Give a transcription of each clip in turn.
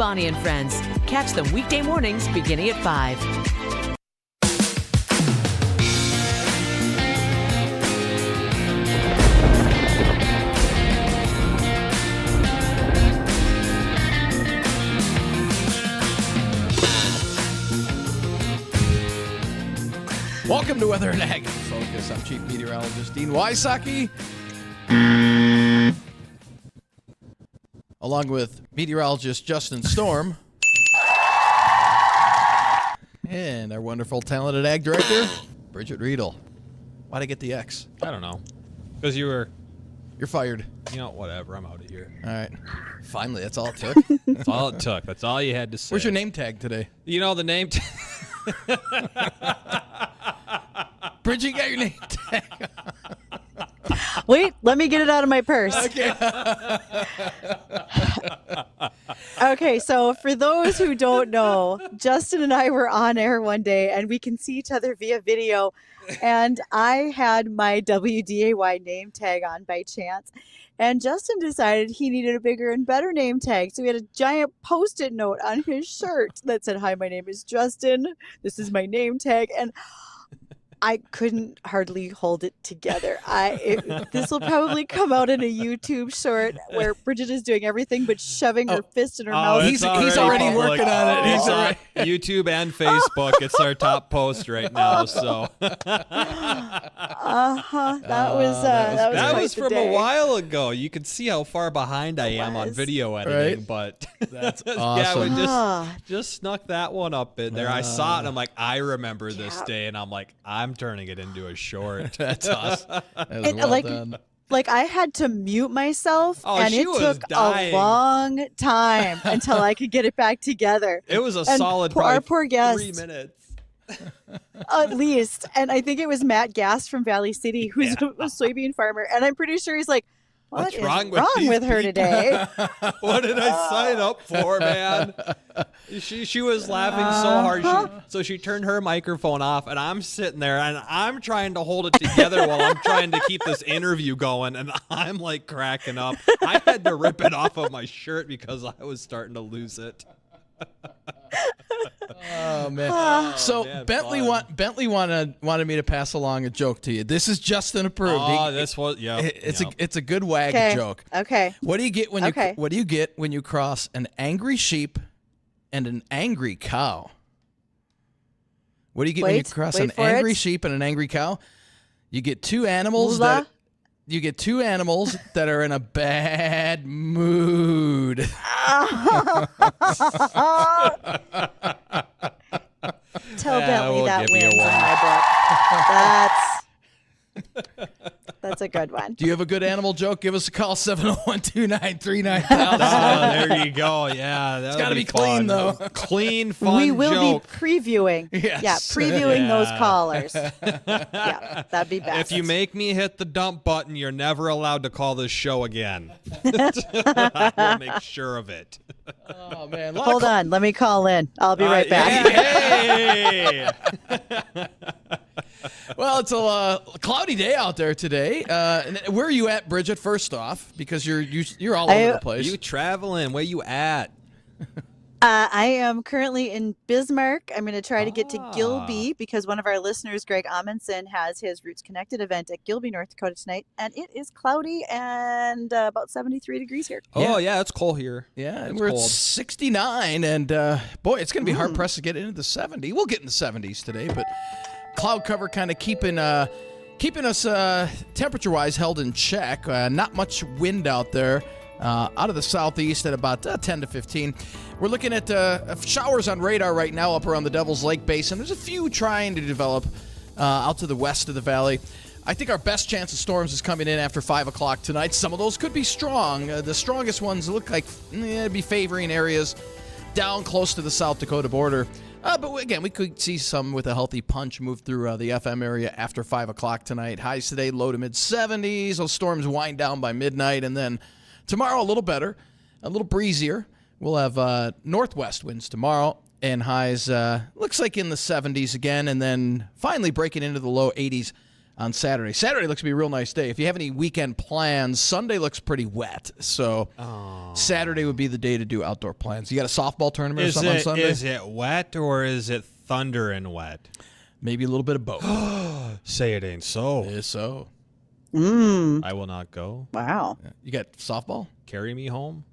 Bonnie and Friends. Catch them weekday mornings beginning at 5. Welcome to Weather and Ag Focus. I'm Chief Meteorologist Dean Wysocki, along with meteorologist Justin Storm, and our wonderful, talented Ag Director, Bridgette Readel. Why'd I get the X? I don't know. Because you're fired. You know, whatever. I'm out of here. All right. Finally, that's all it took. That's all it took. That's all you had to say. Where's your name tag today? You know, the name Bridget, got your name tag. Wait, let me get it out of my purse. Okay. Okay, so for those who don't know, Justin and I were on air one day, and we can see each other via video, and I had my WDAY name tag on by chance, and Justin decided he needed a bigger and better name tag, so he had a giant Post-it note on his shirt that said, "Hi, my name is Justin. This is my name tag," and I couldn't hardly hold it together. This will probably come out in a YouTube short where Bridget is doing everything but shoving her fist in her mouth. He's already working on it. He's on YouTube and Facebook. It's our top post right now. So That was from a while ago. You can see how far behind I am on video editing, Right? but That's awesome. Yeah, we just snuck that one up in there. I saw it and I'm like, I remember this day, and I'm like, I'm turning it into a short. That's awesome. That was And, well done. Like I had to mute myself, and she it was took dying. a long time until I could get it back together. It was a And solid our probably poor guest, 3 minutes. at least. And I think it was Matt Gass from Valley City, who's a soybean farmer. And I'm pretty sure he's like, What's wrong with her today? What did I sign up for, man? She was laughing so hard. So she turned her microphone off, and I'm sitting there, and I'm trying to hold it together while I'm trying to keep this interview going, and I'm like cracking up. I had to rip it off of my shirt because I was starting to lose it. Oh man! So man, Bentley wanted me to pass along a joke to you. This is Justin approved. Oh, this was It's a good wag joke. Okay. What do you get when you cross an angry sheep and an angry cow? What do you get when you cross an angry sheep and an angry cow? You get two animals that are in a bad mood. Tell Bentley we'll that give you wins in my book. That's a good one. Do you have a good animal joke? Give us a call, 701-293-9000. There you go. Yeah, It's got to be clean, though. Clean, fun We will joke. be previewing. Yes. Yeah, previewing those callers. Yeah, that'd be best. If you make me hit the dump button, you're never allowed to call this show again. We'll make sure of it. Oh, man. Hold on. Let me call in. I'll be right back. Hey! Well, it's a cloudy day out there today. Where are you at, Bridget, first off? Because you're all over the place. You traveling? Where you at? I am currently in Bismarck. I'm going to try to get to Gilby because one of our listeners, Greg Amundsen, has his Roots Connected event at Gilby, North Dakota tonight, and it is cloudy and about 73 degrees here. Oh, yeah, it's cold here. Yeah, it's we're cold. at 69, and boy, it's going to be hard-pressed to get into the 70s. We'll get in the 70s today, but cloud cover kind of keeping us temperature-wise held in check. Not much wind out there. Out of the southeast at about 10 to 15. We're looking at showers on radar right now up around the Devil's Lake Basin. There's a few trying to develop out to the west of the valley. I think our best chance of storms is coming in after 5 o'clock tonight. Some of those could be strong. The strongest ones look like be favoring areas down close to the South Dakota border. But again, we could see some with a healthy punch move through the FM area after 5 o'clock tonight. Highs today, low to mid-70s. Those storms wind down by midnight, and then tomorrow, a little better, a little breezier. We'll have northwest winds tomorrow, and highs looks like in the 70s again, and then finally breaking into the low 80s on Saturday. Saturday looks to be a real nice day. If you have any weekend plans, Sunday looks pretty wet. So Saturday would be the day to do outdoor plans. You got a softball tournament or something on Sunday? Is it wet or is it thunder and wet? Maybe a little bit of both. Say it ain't so. It is so. I will not go. Wow. Yeah. You got softball? Carry me home?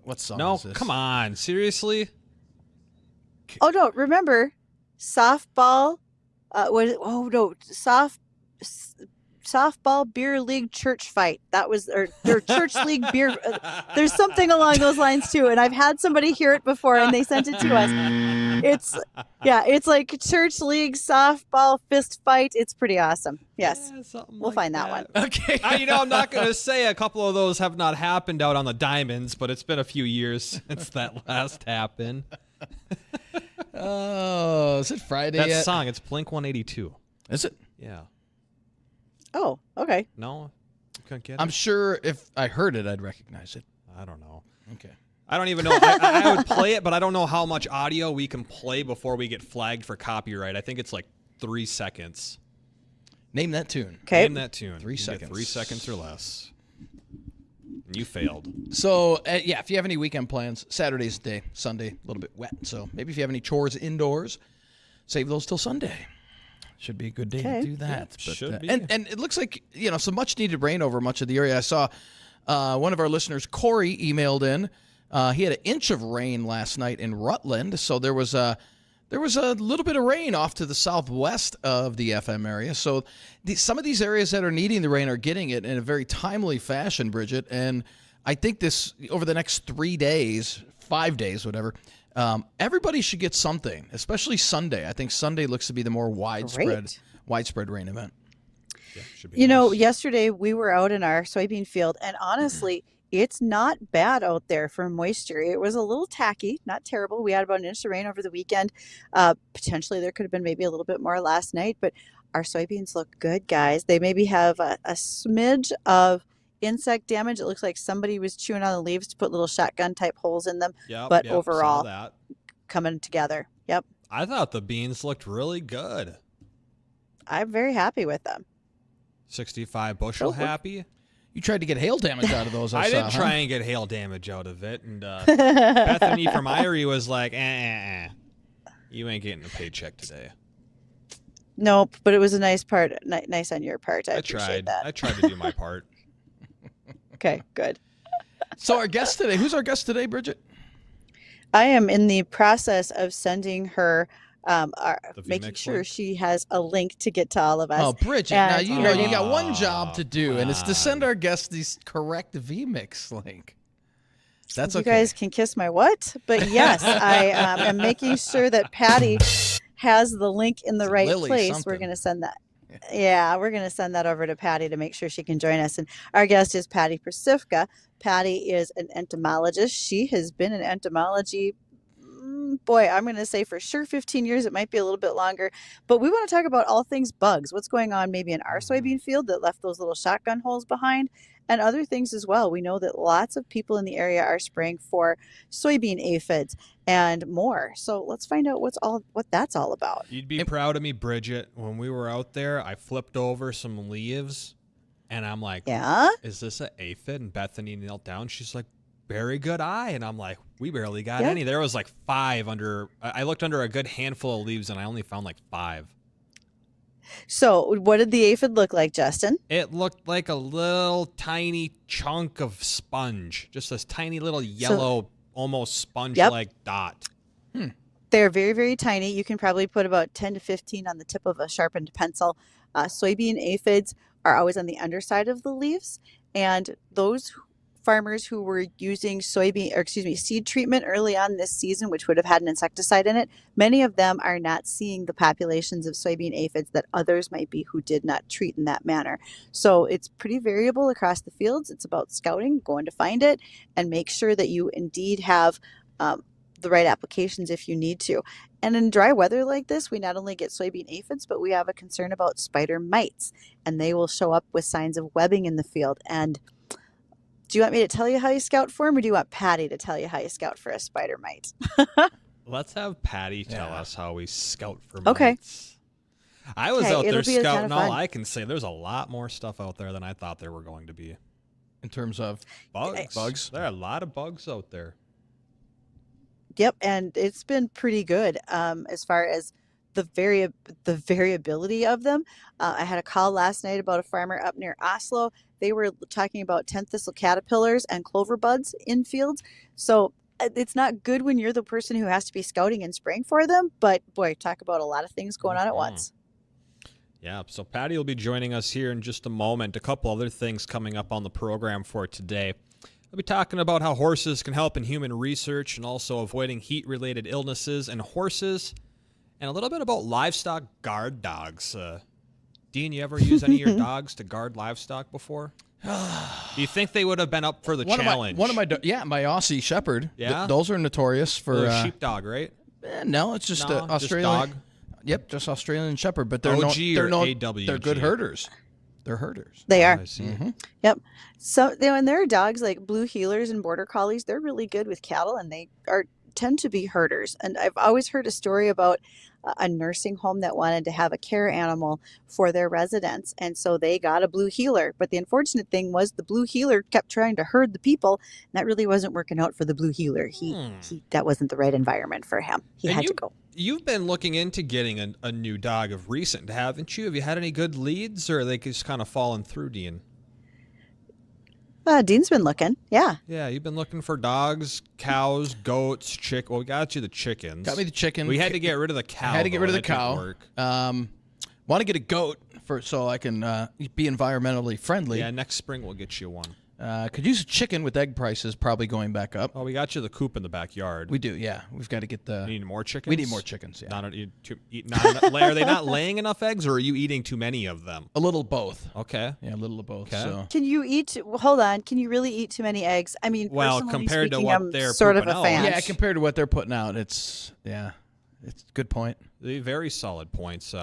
What song No, is this? come on. Seriously? Oh no! Remember, softball. Softball beer league church fight. That was or church league beer. There's something along those lines too. And I've had somebody hear it before, and they sent it to us. It's like church league softball fist fight. It's pretty awesome. Yes, we'll find that one. Okay. I'm not going to say a couple of those have not happened out on the diamonds, but it's been a few years since that last happened. Oh, is it Friday That yet? song, it's Blink 182. Is it? Yeah. Oh, okay. No? You couldn't get it? I'm sure if I heard it, I'd recognize it. I don't know. Okay. I don't even know. I would play it, but I don't know how much audio we can play before we get flagged for copyright. I think it's like 3 seconds. Name that tune. Okay. Name that tune. 3 You get seconds. 3 seconds or less. You failed. So, yeah, if you have any weekend plans, Saturday's the day, Sunday, a little bit wet. So maybe if you have any chores indoors, save those till Sunday. Should be a good day Okay. to do that. But, should be. And it looks like, some much needed rain over much of the area. I saw one of our listeners, Corey, emailed in. He had an inch of rain last night in Rutland. So there was a little bit of rain off to the southwest of the FM area. So some of these areas that are needing the rain are getting it in a very timely fashion, Bridgette. And I think this, over the next 3 days, 5 days, whatever, everybody should get something, especially Sunday. I think Sunday looks to be the more widespread rain event. Yeah, should be nice. Yesterday we were out in our soybean field, and honestly, it's not bad out there for moisture. It was a little tacky, not terrible. We had about an inch of rain over the weekend. Potentially there could have been maybe a little bit more last night, but our soybeans look good, guys. They maybe have a smidge of insect damage. It looks like somebody was chewing on the leaves to put little shotgun type holes in them. But saw overall, that. coming together. Yep. I thought the beans looked really good. I'm very happy with them. 65 bushel So we're- happy. You tried to get hail damage out of those. I saw, didn't try and get hail damage out of it. And Bethany from Irie was like, you ain't getting a paycheck today. Nope, but it was a nice part. Nice on your part. I appreciate tried. that. I tried to do my part. Okay, good. So our guest today, who's our guest today, Bridgette? I am in the process of sending her, The making vMix sure link? she has a link to get to all of us. Oh, Bridgette, now And- you know you got one job to do, and it's to send Come our guests the correct vMix link. That's you okay. guys can kiss my what? But yes, I am making sure that Patty has the link in the It's right Lily place. We're something. going to send that. Yeah, we're going to send that over to Patty to make sure she can join us. And our guest is Patty Persifka. Patty is an entomologist. She has been in entomology, boy, I'm going to say for sure 15 years. It might be a little bit longer. But we want to talk about all things bugs. What's going on maybe in our soybean field that left those little shotgun holes behind, and other things as well. We know that lots of people in the area are spraying for soybean aphids and more. So let's find out what that's all about. You'd be proud of me, Bridgette. When we were out there, I flipped over some leaves, and I'm like, Yeah. is this an aphid? And Bethany knelt down. She's like, very good eye. And I'm like, we barely got Yeah. any. There was like 5 under. I looked under a good handful of leaves, and I only found like 5. So what did the aphid look like, Justin? It looked like a little tiny chunk of sponge, just this tiny little yellow, almost sponge-like dot. They're very, very tiny. You can probably put about 10 to 15 on the tip of a sharpened pencil. Soybean aphids are always on the underside of the leaves, and those farmers who were using seed treatment early on this season, which would have had an insecticide in it, many of them are not seeing the populations of soybean aphids that others might be who did not treat in that manner. So it's pretty variable across the fields. It's about scouting, going to find it, and make sure that you indeed have the right applications if you need to. And in dry weather like this, we not only get soybean aphids, but we have a concern about spider mites, and they will show up with signs of webbing in the field. And do you want me to tell you how you scout for them, or do you want Patty to tell you how you scout for a spider mite? Let's have Patty tell us how we scout for Okay. mites. I was Okay, out there it'll be a ton scouting. of All fun. I can say, there's a lot more stuff out there than I thought there were going to be. In terms of Bugs. There are a lot of bugs out there. Yep, and it's been pretty good as far as the variability of them. I had a call last night about a farmer up near Oslo. They were talking about tent thistle caterpillars and clover buds in fields. So it's not good when you're the person who has to be scouting and spraying for them. But boy, talk about a lot of things going on at once. Yeah, so Patty will be joining us here in just a moment. A couple other things coming up on the program for today. We'll be talking about how horses can help in human research and also avoiding heat-related illnesses in horses, and a little bit about livestock guard dogs. Dean, you ever use any of your dogs to guard livestock before? Do you think they would have been up for the challenge? My Aussie Shepherd. Yeah? Those are notorious for sheepdog, right? No, it's just No, Australian. just dog? Yep, just Australian Shepherd, but they're OG or AWG? They're good AWG? herders. They're herders. They are. I see. Yep. So and there are dogs like blue heelers and border collies. They're really good with cattle, and they tend to be herders. And I've always heard a story about a nursing home that wanted to have a care animal for their residents, and so they got a blue heeler. But the unfortunate thing was the blue heeler kept trying to herd the people, and that really wasn't working out for the blue heeler. He that wasn't the right environment for him. He had to go. You've been looking into getting a new dog of recent, haven't you? Have you had any good leads, or are they just kind of falling through, Dean? Dean's been looking. Yeah. Yeah, you've been looking for dogs, cows, goats, Well, we got you the chickens. Got me the chicken. We had to get rid of the cow. I had to get rid of the That didn't cow. work. Want to get a goat so I can be environmentally friendly. Yeah, next spring we'll get you one. Could use a chicken with egg prices probably going back up. Oh, we got you the coop in the backyard. We do, yeah. We've got to get the. You need more chickens? We need more chickens, yeah. Are they not laying enough eggs, or are you eating too many of them? A little of both. Okay. Yeah, a little of both. Okay. So. Can you eat? Hold on. Can you really eat too many eggs? I mean, Well, personally compared to speaking, what I'm they're sort of a pooping out. fan. Yeah, compared to what they're putting out, it's a good point. Very solid points.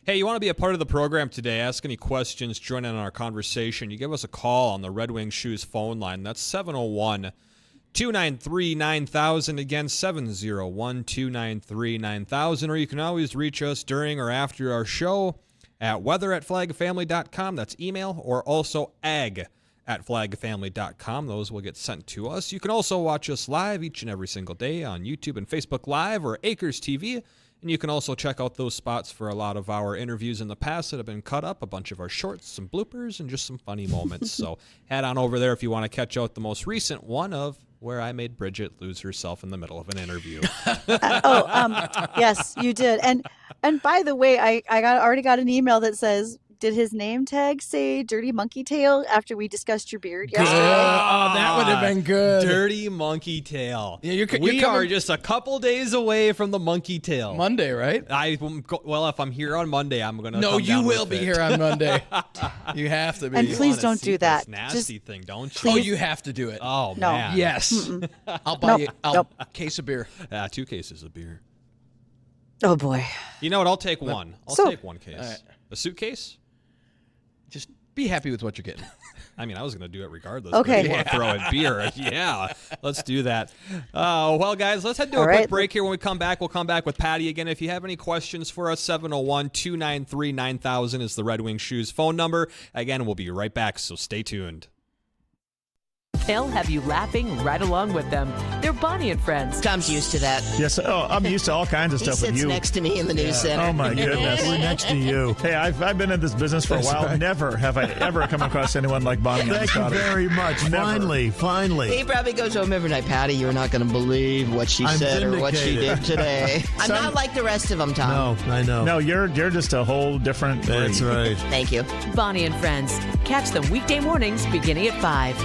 Hey, you want to be a part of the program today? Ask any questions, join in on our conversation. You give us a call on the Red Wing Shoes phone line. That's 701-293-9000. Again, 701-293-9000. Or you can always reach us during or after our show at weather@flagfamily.com. That's email, or also ag@flagfamily.com. Those will get sent to us. You can also watch us live each and every single day on YouTube and Facebook Live or Acres TV. And you can also check out those spots for a lot of our interviews in the past that have been cut up, a bunch of our shorts, some bloopers, and just some funny moments. So head on over there if you want to catch out the most recent one of where I made Bridgette lose herself in the middle of an interview. Yes, you did. And by the way, I already got an email that says, did his name tag say Dirty Monkey Tail after we discussed your beard yesterday? Oh, that would have been good. Dirty Monkey Tail. Yeah, you're we coming- are just a couple days away from the Monkey Tail. Monday, right? Well, if I'm here on Monday, I'm going to No, you will be here on Monday. You have to be. And You please wanna don't see do that. This nasty Just thing, don't you? Oh, you have to do it. Oh, No. man. Yes. I'll buy you Nope. a case of beer. 2 cases of beer. Oh boy. You know what? I'll take one. I'll So- take one case. All right. A suitcase? Just be happy with what you're getting. I mean, I was going to do it regardless. Okay. But if you want to throw in beer, yeah, let's do that. Well, guys, let's head to a All quick right. break here. When we come back, we'll come back with Patty again. If you have any questions for us, 701-293-9000 is the Red Wing Shoes phone number. Again, we'll be right back, so stay tuned. They'll have you laughing right along with them. They're Bonnie and Friends. Tom's used to that. Yes, I'm used to all kinds of He stuff with sits you. next to me in the news center. Oh my goodness, we're next to you. Hey, I've been in this business for a while. right. Never have I ever come across anyone like Bonnie. Thank you very much. Never. He probably goes home every night. Patty, you're not going to believe what she I'm said or what she vindicated. did today. I'm not like the rest of them, Tom. No, I know. No, you're just a whole different. That's breed. right. Thank you. Bonnie and Friends. Catch them weekday mornings beginning at 5.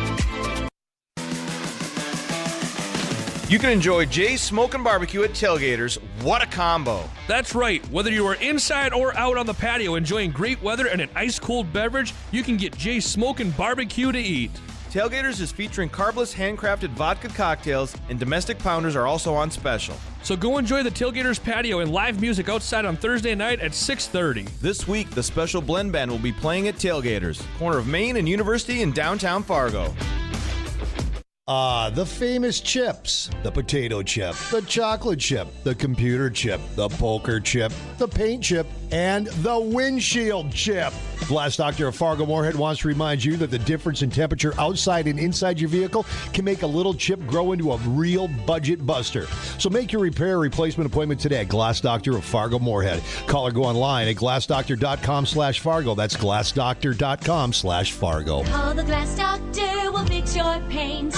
You can enjoy Jay's Smokin' Barbecue at Tailgaters. What a combo. That's right. Whether you are inside or out on the patio enjoying great weather and an ice-cold beverage, you can get Jay's Smokin' Barbecue to eat. Tailgaters is featuring carbless handcrafted vodka cocktails, and domestic pounders are also on special. So go enjoy the Tailgaters patio and live music outside on Thursday night at 6:30. This week, the special blend band will be playing at Tailgaters, corner of Main and University in downtown Fargo. The famous chips, the potato chip, the chocolate chip, the computer chip, the poker chip, the paint chip, and the windshield chip. Glass Doctor of Fargo Moorhead wants to remind you that the difference in temperature outside and inside your vehicle can make a little chip grow into a real budget buster. So make your repair replacement appointment today at Glass Doctor of Fargo Moorhead. Call or go online at glassdoctor.com/Fargo. That's glassdoctor.com/Fargo. Call the Glass Doctor, we'll fix your paint.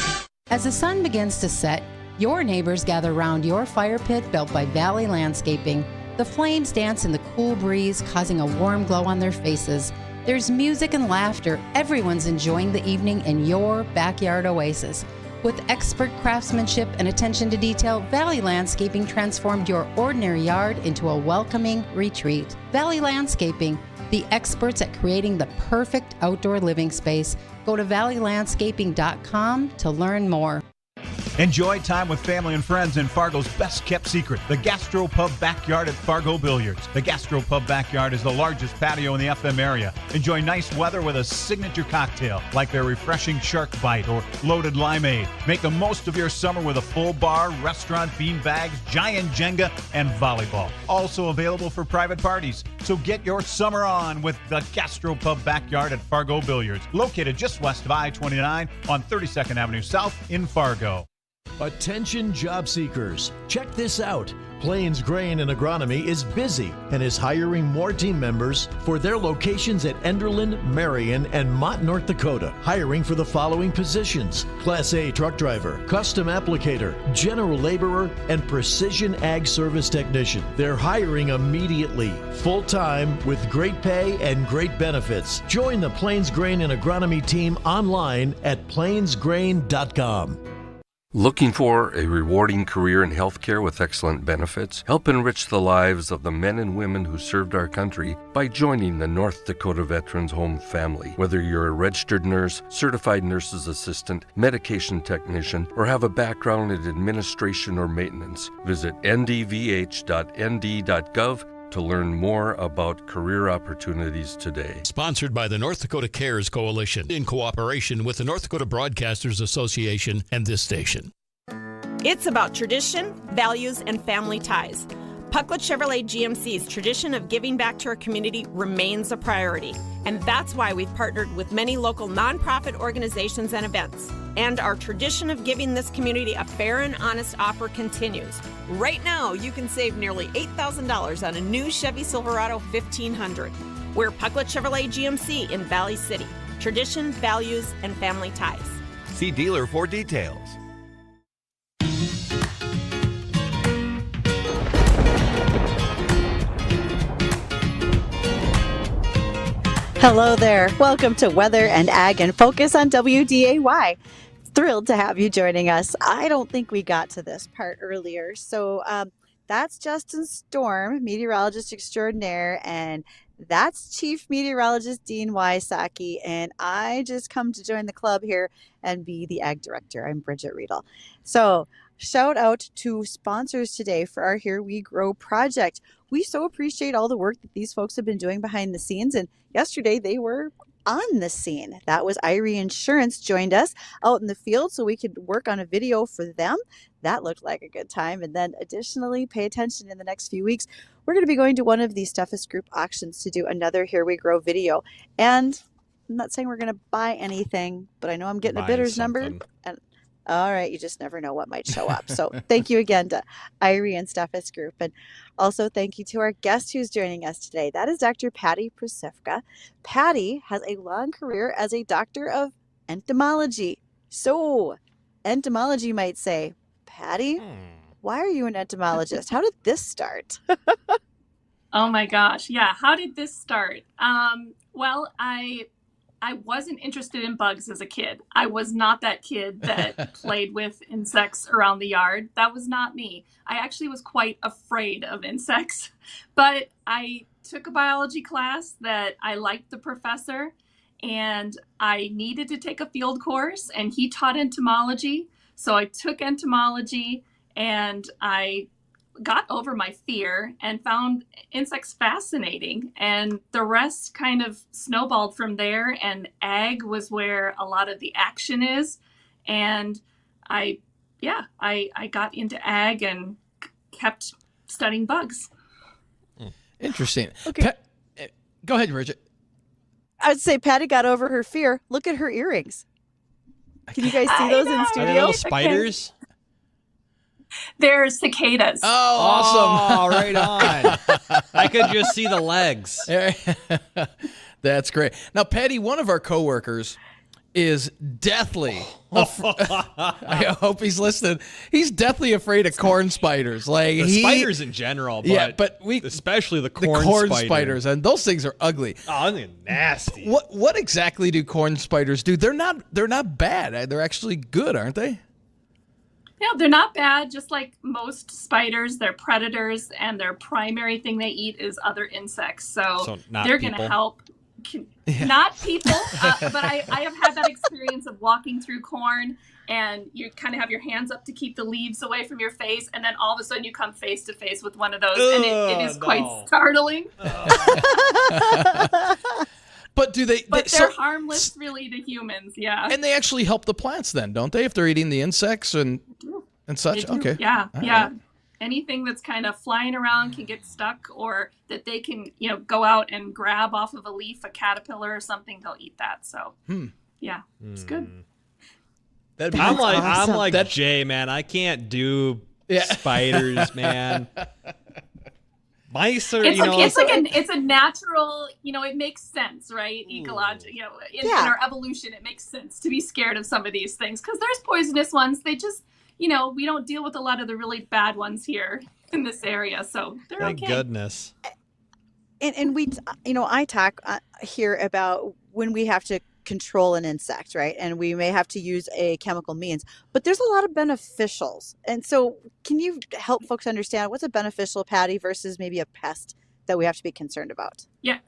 As the sun begins to set, your neighbors gather around your fire pit built by Valley Landscaping. The flames dance in the cool breeze, causing a warm glow on their faces. There's music and laughter. Everyone's enjoying the evening in your backyard oasis. With expert craftsmanship and attention to detail, Valley Landscaping transformed your ordinary yard into a welcoming retreat. Valley Landscaping, the experts at creating the perfect outdoor living space. Go to valleylandscaping.com to learn more. Enjoy time with family and friends in Fargo's best-kept secret, the Gastropub Backyard at Fargo Billiards. The Gastropub Backyard is the largest patio in the FM area. Enjoy nice weather with a signature cocktail, like their refreshing Shark Bite or Loaded Limeade. Make the most of your summer with a full bar, restaurant, bean bags, giant Jenga, and volleyball. Also available for private parties. So get your summer on with the Gastropub Backyard at Fargo Billiards, located just west of I-29 on 32nd Avenue South in Fargo. Attention job seekers, check this out. Plains Grain and Agronomy is busy and is hiring more team members for their locations at Enderlin, Marion, and Mott, North Dakota. Hiring for the following positions: Class A truck driver, custom applicator, general laborer, and precision ag service technician. They're hiring immediately, full-time, with great pay and great benefits. Join the Plains Grain and Agronomy team online at plainsgrain.com. Looking for a rewarding career in healthcare with excellent benefits? Help enrich the lives of the men and women who served our country by joining the North Dakota Veterans Home family. Whether you're a registered nurse, certified nurse's assistant, medication technician, or have a background in administration or maintenance, visit ndvh.nd.gov to learn more about career opportunities today. Sponsored by the North Dakota Cares Coalition in cooperation with the North Dakota Broadcasters Association and this station. It's about tradition, values, and family ties. Pucklet Chevrolet GMC's tradition of giving back to our community remains a priority, and that's why we've partnered with many local nonprofit organizations and events. And our tradition of giving this community a fair and honest offer continues. Right now, you can save nearly $8,000 on a new Chevy Silverado 1500. We're Pucklet Chevrolet GMC in Valley City. Tradition, values, and family ties. See dealer for details. Hello there. Welcome to Weather and Ag and Focus on WDAY. Thrilled to have you joining us. I don't think we got to this part earlier. So that's Justin Storm, meteorologist extraordinaire, and that's Chief Meteorologist Dean Wysocki. And I just come to join the club here and be the Ag Director. I'm Bridgette Readel. So shout out to sponsors today for our Here We Grow project. We so appreciate all the work that these folks have been doing behind the scenes. And yesterday they were on the scene. That was Irie Insurance joined us out in the field so we could work on a video for them. That looked like a good time. And then additionally, pay attention in the next few weeks. We're going to be going to one of the Steffes Group auctions to do another Here We Grow video. And I'm not saying we're going to buy anything, but I know I'm getting a bidder's number. And all right, you just never know what might show up. So thank you again to Irie and Steffes Group. And also thank you to our guest who's joining us today. That is Dr. Patty Prusivka. Patty has a long career as a doctor of entomology. So entomology might say, Patty, why are you an entomologist? How did this start? Oh my gosh. Yeah. How did this start? Well, I wasn't interested in bugs as a kid. I was not that kid that played with insects around the yard. That was not me. I actually was quite afraid of insects, but I took a biology class that I liked the professor, and I needed to take a field course, and he taught entomology. So I took entomology, and I got over my fear and found insects fascinating, and the rest kind of snowballed from there. And ag was where a lot of the action is, and I got into ag and kept studying bugs. Interesting. Okay. Go ahead, Bridgette. I'd say Patty got over her fear. Look at her earrings. Can you guys see those in Are they studio? little spiders? They're cicadas. Oh, awesome. Oh, right on. I could just see the legs. That's great. Now, Patty, one of our coworkers is deathly. I hope he's listening. He's deathly afraid of corn spiders. Like Spiders in general, but, especially the corn spiders, and those things are ugly. Oh, they're nasty. What exactly do corn spiders do? They're not bad. They're actually good, aren't they? Yeah, they're not bad. Just like most spiders, they're predators, and their primary thing they eat is other insects. So they're going to help. Not people, but I have had that experience of walking through corn, and you kind of have your hands up to keep the leaves away from your face, and then all of a sudden you come face to face with one of those, and it is quite startling. But do they? But they're harmless, really, to humans. Yeah, and they actually help the plants, then, don't they? If they're eating the insects and such. Okay. Yeah, all yeah. right. Anything that's kind of flying around can get stuck, or that they can, go out and grab off of a leaf, a caterpillar or something, they'll eat that. So, yeah, it's good. I'm like Jay, man. I can't do spiders, man. Mice are, it's a natural, it makes sense, right? Ecological, in our evolution, it makes sense to be scared of some of these things because there's poisonous ones. They just, we don't deal with a lot of the really bad ones here in this area, so they're okay. Thank goodness. And we, I talk here about when we have to control an insect, right? And we may have to use a chemical means, but there's a lot of beneficials. And so can you help folks understand what's a beneficial, Patty, versus maybe a pest that we have to be concerned about? Yeah.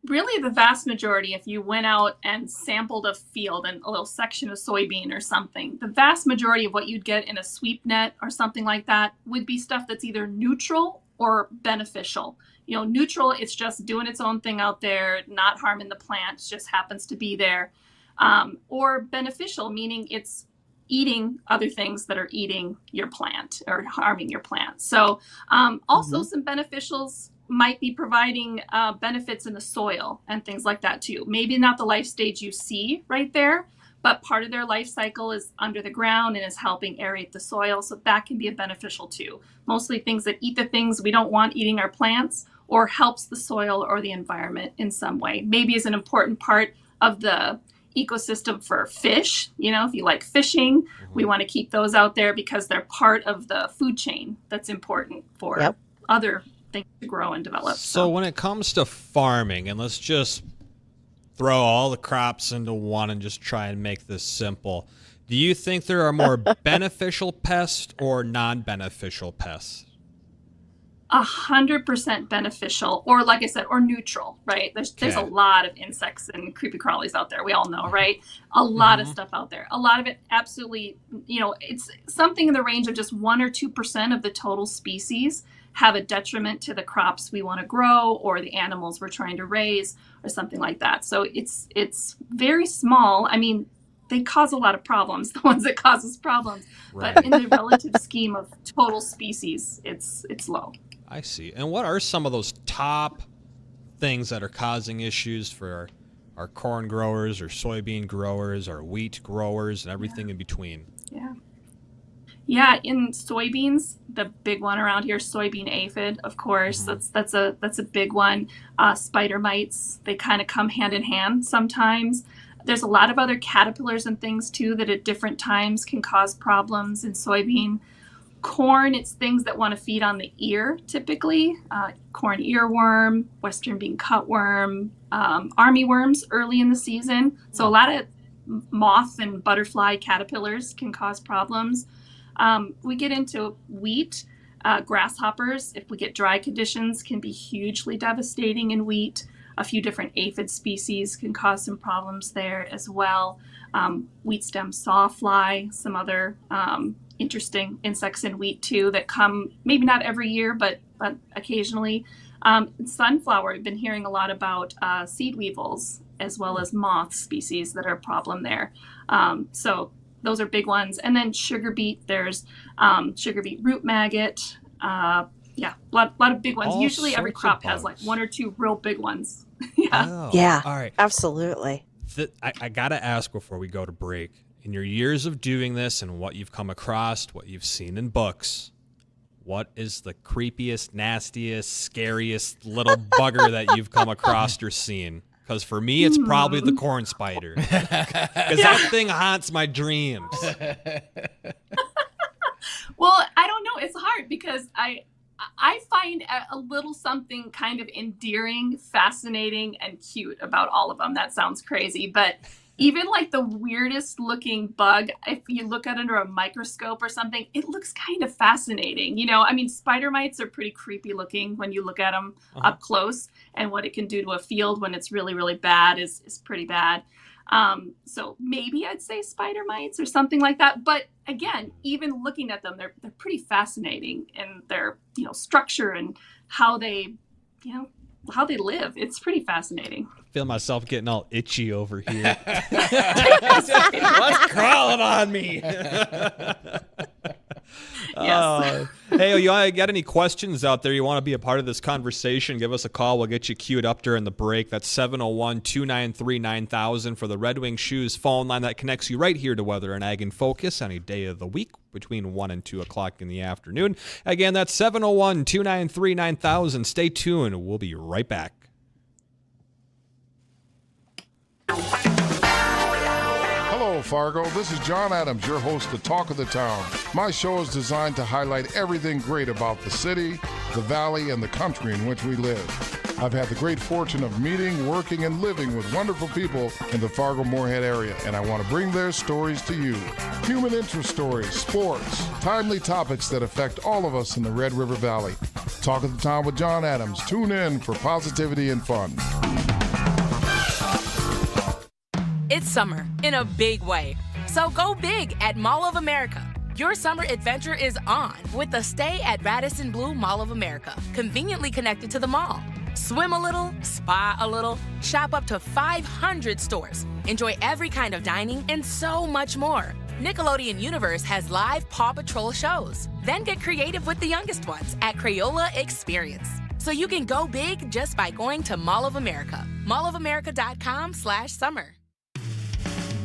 Really, the vast majority, if you went out and sampled a field and a little section of soybean or something, the vast majority of what you'd get in a sweep net or something like that would be stuff that's either neutral or beneficial. Neutral, it's just doing its own thing out there, not harming the plant, just happens to be there. Or beneficial, meaning it's eating other things that are eating your plant or harming your plant. So also some beneficials might be providing benefits in the soil and things like that too. Maybe not the life stage you see right there, but part of their life cycle is under the ground and is helping aerate the soil. So that can be a beneficial too. Mostly things that eat the things we don't want eating our plants or helps the soil or the environment in some way. Maybe is an important part of the ecosystem for fish. If you like fishing, we want to keep those out there because they're part of the food chain that's important for other things to grow and develop. So when it comes to farming, and let's just throw all the crops into one and just try and make this simple, do you think there are more beneficial pests or non-beneficial pests? 100% beneficial, or like I said, or neutral, right? There's a lot of insects and creepy crawlies out there. We all know, right? A lot of stuff out there. A lot of it absolutely, it's something in the range of just 1 or 2% of the total species have a detriment to the crops we want to grow or the animals we're trying to raise or something like that. So it's very small. I mean, they cause a lot of problems, the ones that causes problems, but in the relative scheme of total species, it's low. I see. And what are some of those top things that are causing issues for our corn growers or soybean growers or wheat growers and everything in between? Yeah, in soybeans, the big one around here, soybean aphid, of course. That's a big one. Spider mites, they kind of come hand in hand sometimes. There's a lot of other caterpillars and things too that at different times can cause problems in soybean. Corn, it's things that want to feed on the ear typically. Corn earworm, western bean cutworm, armyworms early in the season. So a lot of moth and butterfly caterpillars can cause problems. We get into wheat, grasshoppers, if we get dry conditions, can be hugely devastating in wheat. A few different aphid species can cause some problems there as well. Wheat stem sawfly, some other interesting insects in wheat too that come maybe not every year, but occasionally. Sunflower, I've been hearing a lot about seed weevils as well as moth species that are a problem there. So Those are big ones. And then sugar beet, there's sugar beet root maggot. A lot of big ones. Usually every crop has like one or two real big ones. Oh, Yeah, all right. absolutely. I got to ask before we go to break. In your years of doing this and what you've come across, what you've seen in books, what is the creepiest, nastiest, scariest little bugger that you've come across or seen? Because for me, it's probably the corn spider. Because that thing haunts my dreams. Well, I don't know. It's hard because I find a little something kind of endearing, fascinating, and cute about all of them. That sounds crazy, but even like the weirdest looking bug, if you look at it under a microscope or something, it looks kind of fascinating. I mean, spider mites are pretty creepy looking when you look at them up close, and what it can do to a field when it's really, really bad is pretty bad. So maybe I'd say spider mites or something like that. But again, even looking at them, they're pretty fascinating in their, structure and how they live. It's pretty fascinating. I feel myself getting all itchy over here. What's crawling on me? Yes. Hey, you got any questions out there? You want to be a part of this conversation? Give us a call. We'll get you queued up during the break. That's 701-293-9000 for the Red Wing Shoes phone line that connects you right here to Weather and Ag in Focus any day of the week between 1 and 2 o'clock in the afternoon. Again, that's 701-293-9000. Stay tuned. We'll be right back. Hello, Fargo. This is John Adams, your host of Talk of the Town. My show is designed to highlight everything great about the city, the valley, and the country in which we live. I've had the great fortune of meeting, working, and living with wonderful people in the Fargo-Moorhead area, and I want to bring their stories to you. Human interest stories, sports, timely topics that affect all of us in the Red River Valley. Talk of the Town with John Adams. Tune in for positivity and fun. It's summer in a big way, so go big at Mall of America. Your summer adventure is on with a stay at Radisson Blu Mall of America, conveniently connected to the mall. Swim a little, spa a little, shop up to 500 stores, enjoy every kind of dining, and so much more. Nickelodeon Universe has live Paw Patrol shows. Then get creative with the youngest ones at Crayola Experience. So you can go big just by going to Mall of America. mallofamerica.com/summer.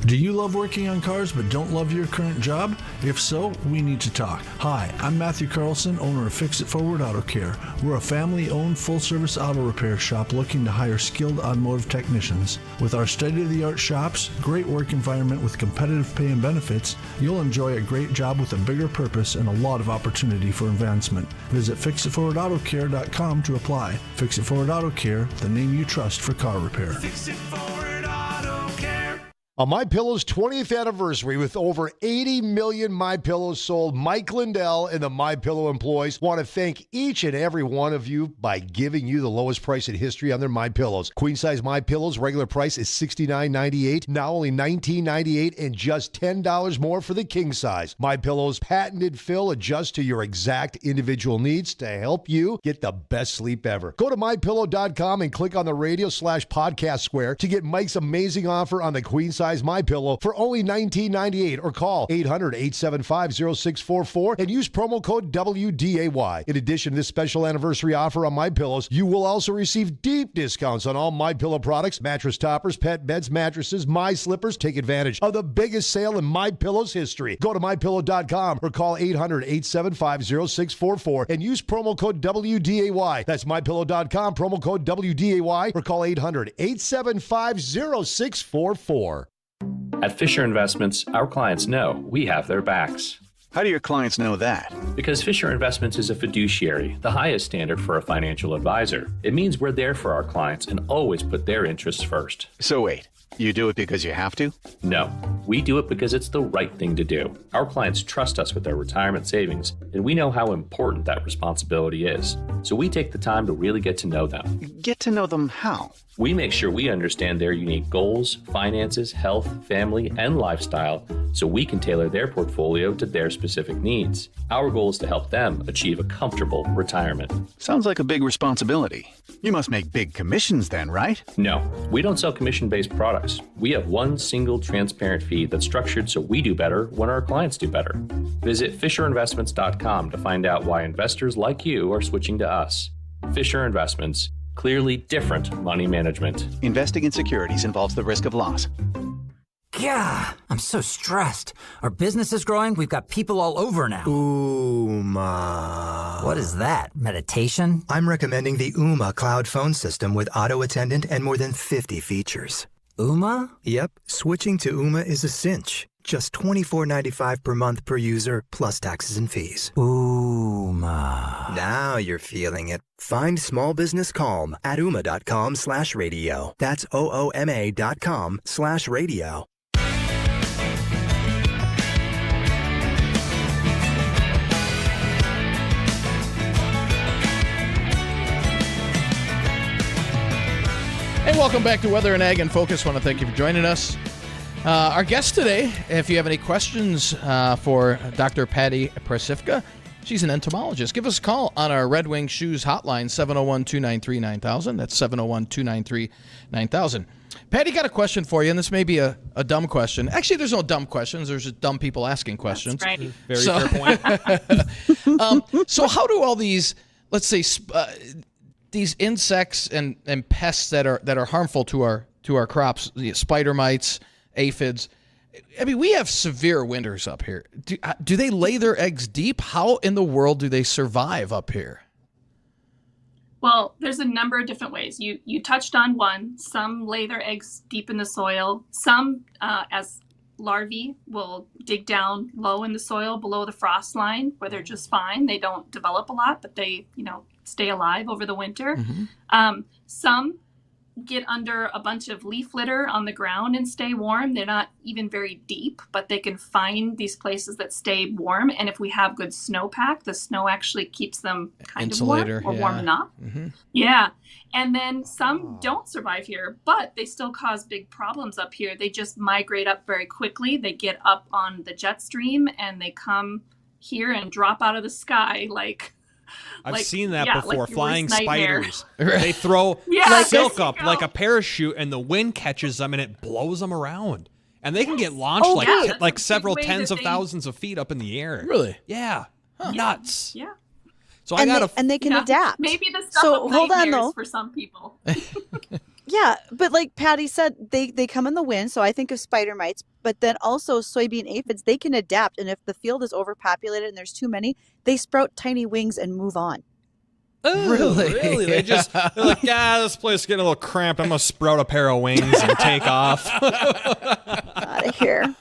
Do you love working on cars but don't love your current job? If so, we need to talk. Hi, I'm Matthew Carlson, owner of Fix It Forward Auto Care. We're a family-owned full-service auto repair shop looking to hire skilled automotive technicians. With our state-of-the-art shops, great work environment with competitive pay and benefits, you'll enjoy a great job with a bigger purpose and a lot of opportunity for advancement. Visit FixItForwardAutoCare.com to apply. Fix It Forward Auto Care, the name you trust for car repair. Fix It Forward Auto Care. On MyPillow's 20th anniversary, with over 80 million MyPillows sold, Mike Lindell and the MyPillow employees want to thank each and every one of you by giving you the lowest price in history on their MyPillows. Queen size MyPillows, regular price is $69.98, now only $19.98, and just $10 more for the king size. MyPillow's patented fill adjusts to your exact individual needs to help you get the best sleep ever. Go to MyPillow.com and click on the radio/podcast square to get Mike's amazing offer on the queen size MyPillow for only $19.98, or call 800-875-0644 and use promo code WDAY. In addition to this special anniversary offer on MyPillows, you will also receive deep discounts on all MyPillow products, mattress toppers, pet beds, mattresses, My Slippers. Take advantage of the biggest sale in MyPillow's history. Go to MyPillow.com or call 800-875-0644 and use promo code WDAY. That's MyPillow.com, promo code WDAY, or call 800-875-0644. At Fisher Investments, our clients know we have their backs. How do your clients know that? Because Fisher Investments is a fiduciary, the highest standard for a financial advisor. It means we're there for our clients and always put their interests first. So wait, you do it because you have to? No, we do it because it's the right thing to do. Our clients trust us with their retirement savings, and we know how important that responsibility is. So we take the time to really get to know them. Get to know them how? We make sure we understand their unique goals, finances, health, family, and lifestyle so we can tailor their portfolio to their specific needs. Our goal is to help them achieve a comfortable retirement. Sounds like a big responsibility. You must make big commissions then, right? No, we don't sell commission-based products. products. We have one single transparent fee that's structured so we do better when our clients do better. Visit FisherInvestments.com to find out why investors like you are switching to us. Fisher Investments, clearly different money management. Investing in securities involves the risk of loss. Yeah, I'm so stressed. Our business is growing. We've got people all over now. Uma. What is that? Meditation? I'm recommending the Uma cloud phone system with auto attendant and more than 50 features. Uma? Yep, switching to Uma is a cinch. Just $24.95 per month per user, plus taxes and fees. Uma. Now you're feeling it. Find small business calm at Uma.com/radio. That's OOMA.com/radio. Hey, welcome back to Weather and Ag in Focus. I want to thank you for joining us. Our guest today, if you have any questions for Dr. Patty Prasifka, she's an entomologist. Give us a call on our Red Wing Shoes hotline, 701-293-9000. That's 701-293-9000. Patty got a question for you, and this may be a dumb question. Actually, there's no dumb questions. There's just dumb people asking questions. That's right. Very fair point. So how do all these, let's say, these insects and pests that are harmful to our crops, the spider mites, aphids. I mean, we have severe winters up here. Do they lay their eggs deep? How in the world do they survive up here? Well, there's a number of different ways. You touched on one. Some lay their eggs deep in the soil. Some, as larvae, will dig down low in the soil below the frost line, where they're just fine. They don't develop a lot, but they, stay alive over the winter. Mm-hmm. Some get under a bunch of leaf litter on the ground and stay warm. They're not even very deep, but they can find these places that stay warm. And if we have good snowpack, the snow actually keeps them kind of warm or warm enough. Mm-hmm. Yeah. And then some don't survive here, but they still cause big problems up here. They just migrate up very quickly. They get up on the jet stream and they come here and drop out of the sky I've seen that before. like Flying spiders. Right. They throw Yeah. silk up like a parachute, and the wind catches them and it blows them around. And they can get launched Oh, yeah. That's like a several big way tens that of they- thousands of feet up in the air. Really? Yeah. Nuts. Yeah. So I got and they can adapt. Maybe the stuff So, of hold on, nightmares though. for some people. Yeah, but like Patty said, they come in the wind. So I think of spider mites, but then also soybean aphids, they can adapt. And if the field is overpopulated and there's too many, they sprout tiny wings and move on. Really? They're like, this place is getting a little cramped. I'm going to sprout a pair of wings and take off. Out of here.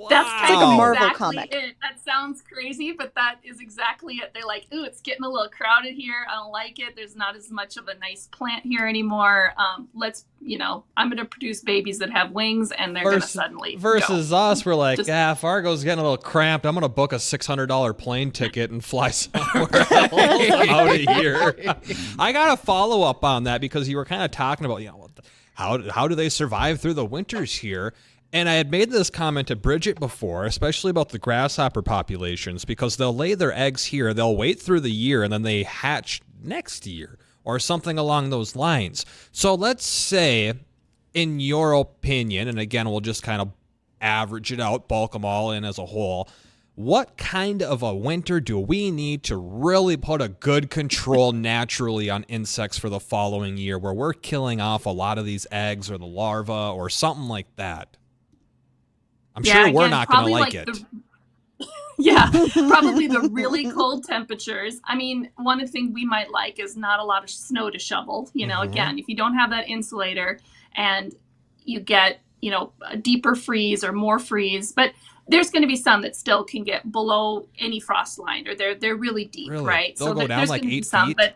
That's It's kind like a of Marvel exactly comic. it. That sounds crazy, but that is exactly it. They're like, ooh, it's getting a little crowded here. I don't like it. There's not as much of a nice plant here anymore. Let's, I'm going to produce babies that have wings, and they're going to suddenly Versus go. us, we're like, Just- Fargo's getting a little cramped. I'm going to book a $600 plane ticket and fly somewhere else out of here. I got a follow up on that because you were kind of talking about, how do they survive through the winters here? And I had made this comment to Bridgette before, especially about the grasshopper populations, because they'll lay their eggs here, they'll wait through the year, and then they hatch next year or something along those lines. So let's say, in your opinion, and again, we'll just kind of average it out, bulk them all in as a whole, what kind of a winter do we need to really put a good control naturally on insects for the following year, where we're killing off a lot of these eggs or the larvae or something like that? I'm sure we're not going to like it. Probably the really cold temperatures. I mean, one of the things we might like is not a lot of snow to shovel. Again, if you don't have that insulator and you get, a deeper freeze or more freeze, but there's going to be some that still can get below any frost line, or they're really deep, Really? right? They'll go down there's like gonna be 8 some, feet? but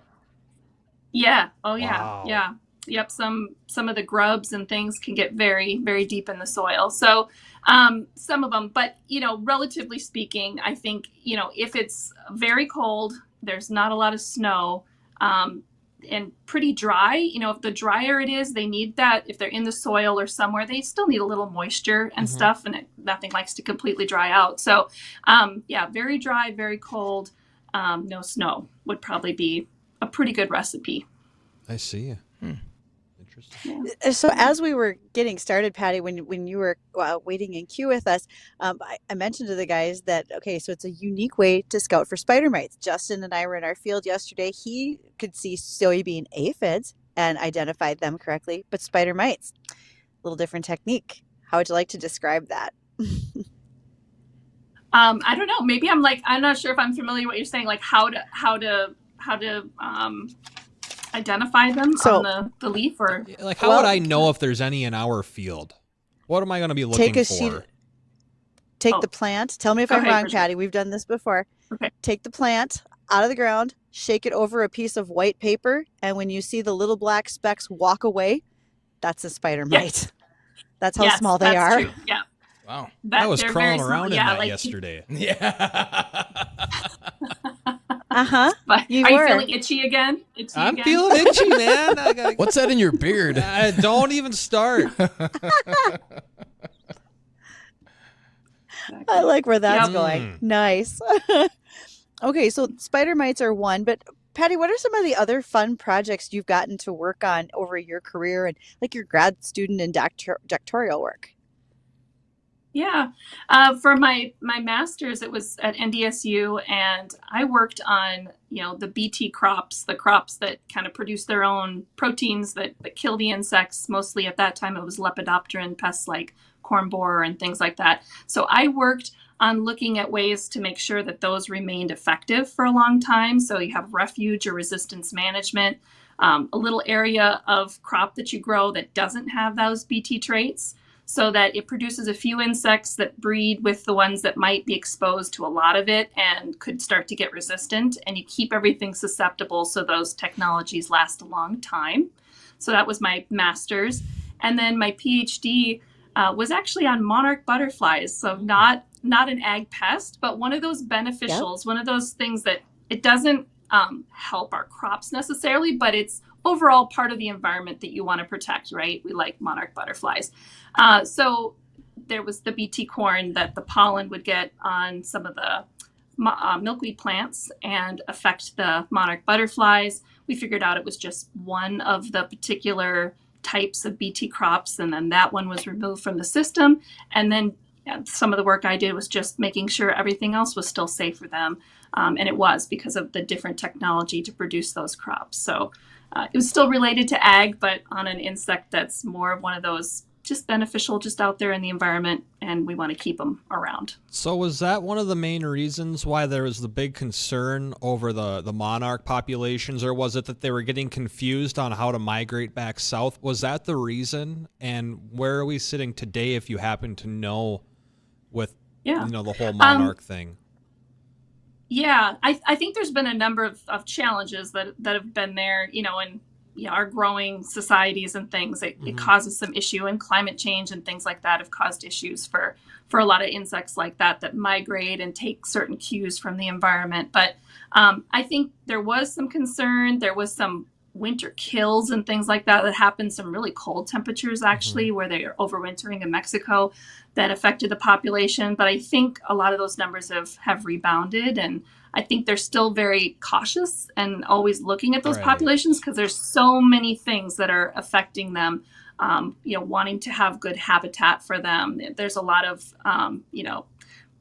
yeah. Oh yeah. Wow. Yeah. Yep. Some of the grubs and things can get very, very deep in the soil. So some of them, but relatively speaking, I think, if it's very cold, there's not a lot of snow, and pretty dry, if the drier it is, they need that. If they're in the soil or somewhere, they still need a little moisture and stuff, and nothing likes to completely dry out. So very dry, very cold, no snow would probably be a pretty good recipe. I see. Interesting. So as we were getting started, Patty, when you were waiting in queue with us, I mentioned to the guys that, okay, so it's a unique way to scout for spider mites. Justin and I were in our field yesterday. He could see soybean aphids and identified them correctly, but spider mites, a little different technique. How would you like to describe that? I don't know. Maybe I'm not sure if I'm familiar with what you're saying, like how to identify them on the leaf, or like how would I know if there's any in our field? What am I going to be looking for? Take the plant. Tell me if I'm wrong, Bridgette. Patty. We've done this before. Okay. Take the plant out of the ground, shake it over a piece of white paper, and when you see the little black specks walk away, that's a spider mite. That's how small they are. True. Yeah. Wow. I was crawling around in that yesterday. Yeah. Uh-huh. Are you feeling itchy again? I'm feeling itchy, man. What's that in your beard? Don't even start. I like where that's going. Nice. Okay, so spider mites are one, but Patty, what are some of the other fun projects you've gotten to work on over your career and like your grad student and doctoral work? Yeah. For my master's, it was at NDSU, and I worked on, the BT crops, the crops that kind of produce their own proteins that kill the insects. Mostly at that time, it was lepidopteran pests like corn borer and things like that. So I worked on looking at ways to make sure that those remained effective for a long time. So you have refuge or resistance management, a little area of crop that you grow that doesn't have those BT traits, so that it produces a few insects that breed with the ones that might be exposed to a lot of it and could start to get resistant, and you keep everything susceptible so those technologies last a long time. So that was my master's. And then my PhD was actually on monarch butterflies. So not an ag pest, but one of those beneficials, one of those things that it doesn't help our crops necessarily, but it's overall part of the environment that you want to protect, right? We like monarch butterflies. So there was the BT corn that the pollen would get on some of the milkweed plants and affect the monarch butterflies. We figured out it was just one of the particular types of BT crops, and then that one was removed from the system. And then some of the work I did was just making sure everything else was still safe for them. And it was because of the different technology to produce those crops. So it was still related to ag, but on an insect that's more of one of those just beneficial, just out there in the environment, and we want to keep them around. So was that one of the main reasons why there was the big concern over the monarch populations, or was it that they were getting confused on how to migrate back south? Was that the reason? And where are we sitting today, if you happen to know, with the whole monarch thing? Yeah, I think there's been a number of challenges that have been there, in our growing societies and things. It causes some issue, and climate change and things like that have caused issues for a lot of insects like that migrate and take certain cues from the environment. But I think there was some concern. There was some winter kills and things like that happened, some really cold temperatures actually, where they are overwintering in Mexico, that affected the population. But I think a lot of those numbers have rebounded, and I think they're still very cautious and always looking at those populations, because there's so many things that are affecting them, wanting to have good habitat for them. There's a lot of,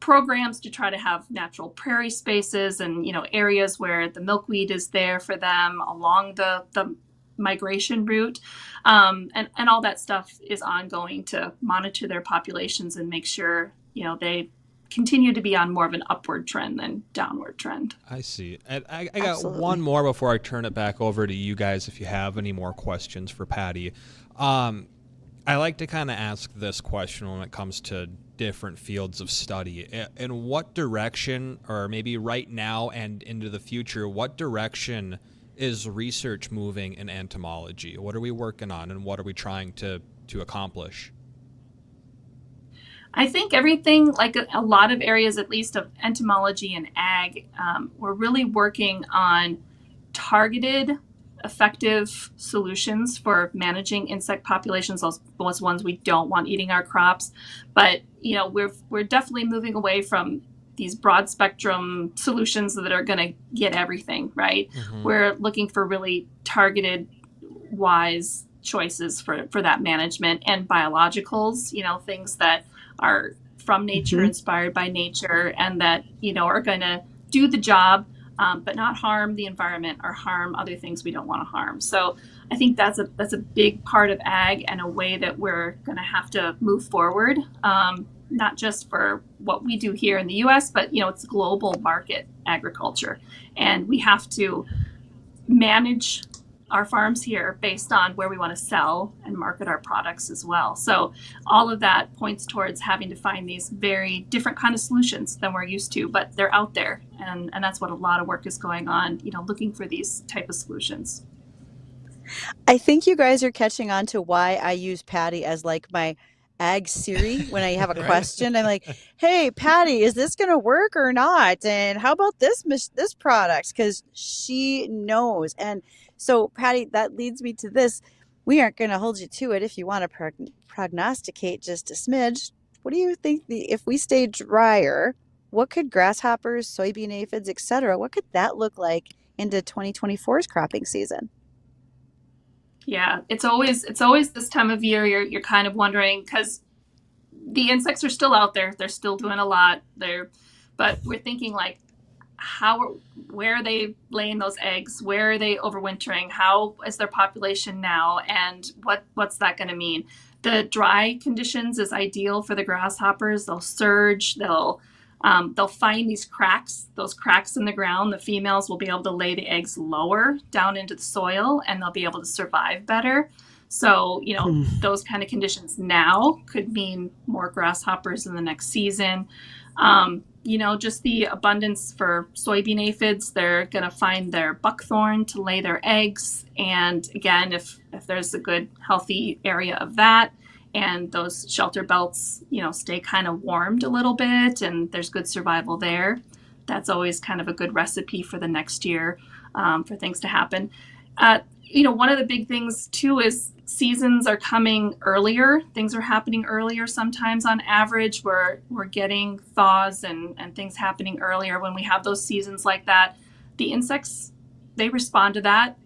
programs to try to have natural prairie spaces and, areas where the milkweed is there for them along the migration route. And all that stuff is ongoing to monitor their populations and make sure, they continue to be on more of an upward trend than downward trend. I see. And I got one more before I turn it back over to you guys if you have any more questions for Patty. I like to kind of ask this question when it comes to different fields of study. In what direction, or maybe right now and into the future, what direction is research moving in entomology? What are we working on, and what are we trying to accomplish? I think everything, like a lot of areas, at least of entomology and ag, we're really working on targeted, effective solutions for managing insect populations, those ones we don't want eating our crops. But, we're definitely moving away from these broad spectrum solutions that are going to get everything, right? We're looking for really targeted, wise choices for that management, and biologicals, things that are from nature, inspired by nature, and that, are going to do the job, but not harm the environment or harm other things we don't want to harm. So I think that's a big part of ag, and a way that we're going to have to move forward, not just for what we do here in the U.S., but, it's global market agriculture. And we have to manage our farms here based on where we want to sell and market our products as well. So all of that points towards having to find these very different kind of solutions than we're used to, but they're out there. And that's what a lot of work is going on, looking for these type of solutions. I think you guys are catching on to why I use Patty as like my ag Siri when I have a question. I'm like, hey, Patty, is this going to work or not? And how about this product? Because she knows. And so, Patty, that leads me to this. We aren't going to hold you to it if you want to prognosticate just a smidge. What do you think if we stay drier, what could grasshoppers, soybean aphids, etc., what could that look like into 2024's cropping season? Yeah, it's always this time of year you're kind of wondering, because the insects are still out there. They're still doing a lot there, but we're thinking like, where are they laying those eggs? Where are they overwintering? How is their population now? And what's that going to mean? The dry conditions is ideal for the grasshoppers. They'll surge. They'll find these cracks in the ground. The females will be able to lay the eggs lower down into the soil, and they'll be able to survive better. So, those kind of conditions now could mean more grasshoppers in the next season. Just the abundance for soybean aphids, they're going to find their buckthorn to lay their eggs. And again, if there's a good, healthy area of that, and those shelter belts, stay kind of warmed a little bit, and there's good survival there, that's always kind of a good recipe for the next year, for things to happen. One of the big things too is seasons are coming earlier. Things are happening earlier. Sometimes on average, we're getting thaws and things happening earlier. When we have those seasons like that, the insects, they respond to that.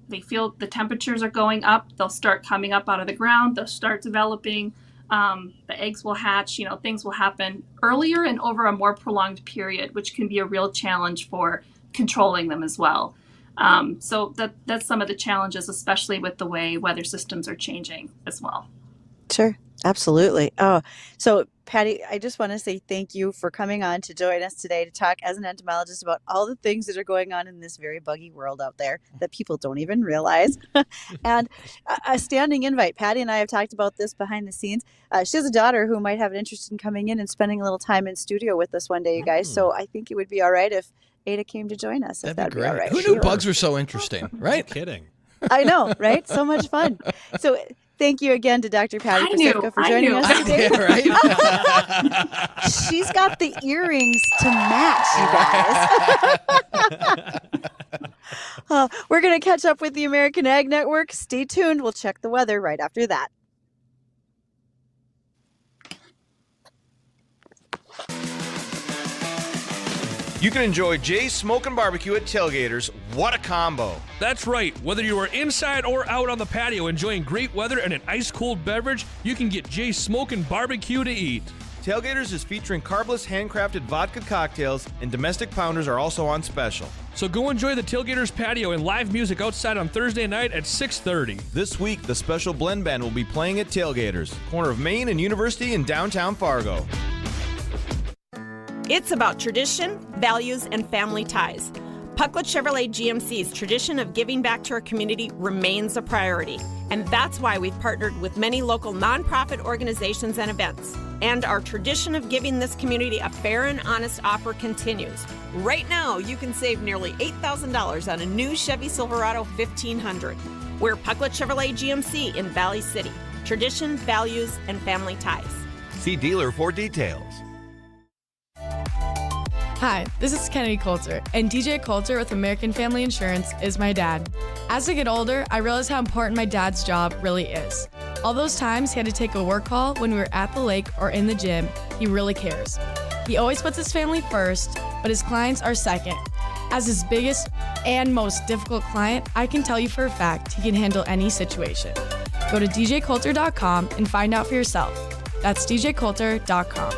They feel the temperatures are going up. They'll start coming up out of the ground. They'll start developing. The eggs will hatch. Things will happen earlier and over a more prolonged period, which can be a real challenge for controlling them as well. So that's some of the challenges, especially with the way weather systems are changing as well. Sure, absolutely. Oh, so Patty, I just want to say thank you for coming on to join us today to talk as an entomologist about all the things that are going on in this very buggy world out there that people don't even realize. And a standing invite. Patty and I have talked about this behind the scenes. She has a daughter who might have an interest in coming in and spending a little time in studio with us one day, you guys. So I think it would be all right if Ada came to join us. If that'd be all right. Who knew bugs were so interesting, right? No kidding. I know, right? So much fun. So thank you again to Dr. Patty Paseka for joining us today. Right? She's got the earrings to match, you guys. We're going to catch up with the American Ag Network. Stay tuned. We'll check the weather right after that. You can enjoy Jay's Smokin' Barbecue at Tailgaters. What a combo. That's right. Whether you are inside or out on the patio enjoying great weather and an ice-cold beverage, you can get Jay's Smokin' Barbecue to eat. Tailgaters is featuring carbless handcrafted vodka cocktails, and domestic pounders are also on special. So go enjoy the Tailgaters patio and live music outside on Thursday night at 6:30. This week, the special blend band will be playing at Tailgaters, corner of Main and University in downtown Fargo. It's about tradition, values, and family ties. Pucklet Chevrolet GMC's tradition of giving back to our community remains a priority, and that's why we've partnered with many local nonprofit organizations and events. And our tradition of giving this community a fair and honest offer continues. Right now, you can save nearly $8,000 on a new Chevy Silverado 1500. We're Pucklet Chevrolet GMC in Valley City. Tradition, values, and family ties. See dealer for details. Hi, this is Kennedy Coulter, and DJ Coulter with American Family Insurance is my dad. As I get older, I realize how important my dad's job really is. All those times he had to take a work call when we were at the lake or in the gym, he really cares. He always puts his family first, but his clients are second. As his biggest and most difficult client, I can tell you for a fact he can handle any situation. Go to djcoulter.com and find out for yourself. That's djcoulter.com.